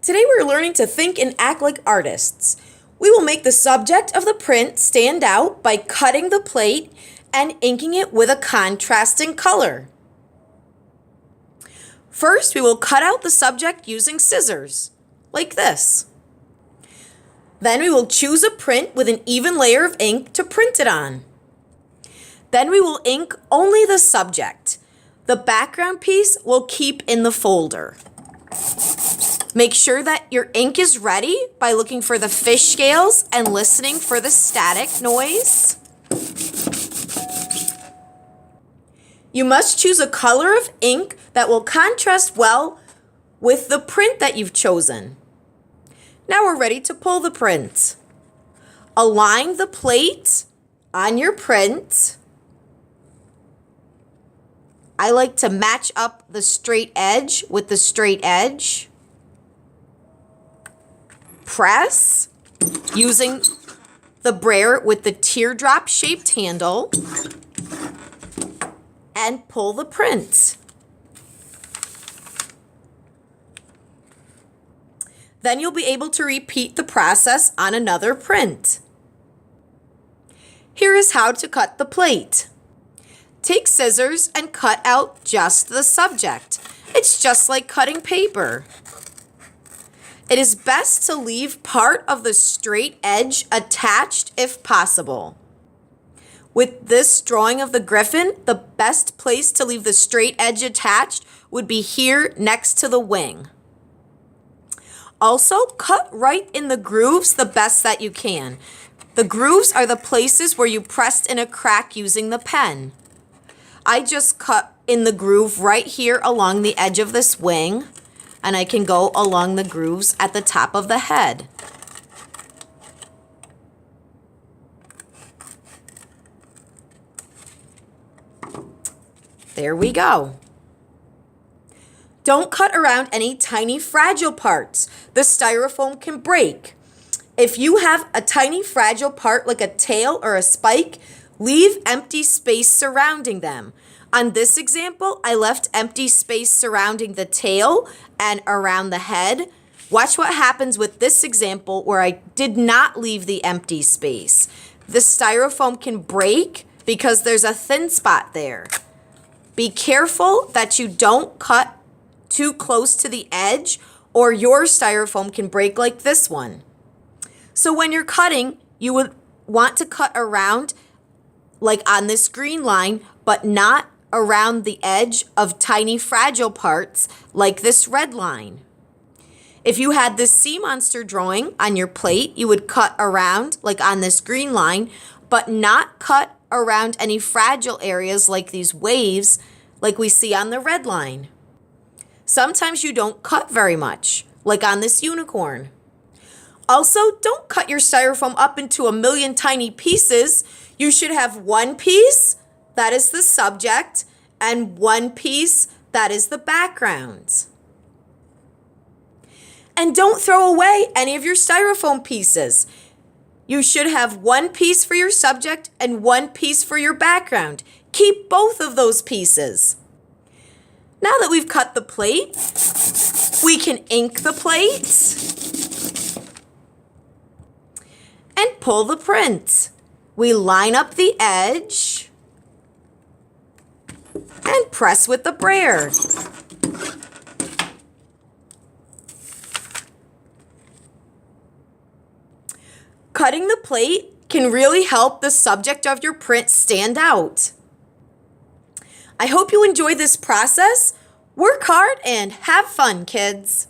Today we're learning to think and act like artists. We will make the subject of the print stand out by cutting the plate and inking it with a contrasting color. First, we will cut out the subject using scissors, like this. Then we will choose a print with an even layer of ink to print it on. Then we will ink only the subject. The background piece we'll keep in the folder. Make sure that your ink is ready by looking for the fish scales and listening for the static noise. You must choose a color of ink that will contrast well with the print that you've chosen. Now we're ready to pull the print. Align the plate on your print. I like to match up the straight edge with the straight edge. Press using the brayer with the teardrop shaped handle and pull the print. Then you'll be able to repeat the process on another print. Here is how to cut the plate. Take scissors and cut out just the subject. It's just like cutting paper. It is best to leave part of the straight edge attached if possible. With this drawing of the griffin, the best place to leave the straight edge attached would be here next to the wing. Also, cut right in the grooves the best that you can. The grooves are the places where you pressed in a crack using the pen. I just cut in the groove right here along the edge of this wing, and I can go along the grooves at the top of the head. There we go. Don't cut around any tiny fragile parts. The styrofoam can break. If you have a tiny fragile part like a tail or a spike, leave empty space surrounding them. On this example, I left empty space surrounding the tail and around the head. Watch what happens with this example where I did not leave the empty space. The styrofoam can break because there's a thin spot there. Be careful that you don't cut too close to the edge or your styrofoam can break like this one. So when you're cutting, you would want to cut around like on this green line, but not around the edge of tiny fragile parts like this red line. If you had this sea monster drawing on your plate, you would cut around like on this green line, but not cut around any fragile areas like these waves like we see on the red line. Sometimes you don't cut very much, like on this unicorn. Also, don't cut your styrofoam up into a million tiny pieces. You should have one piece, that is the subject, and one piece, that is the background. And don't throw away any of your styrofoam pieces. You should have one piece for your subject and one piece for your background. Keep both of those pieces. Now that we've cut the plate, we can ink the plate and pull the print. We line up the edge and press with the brayer. Cutting the plate can really help the subject of your print stand out. I hope you enjoy this process. Work hard and have fun, kids.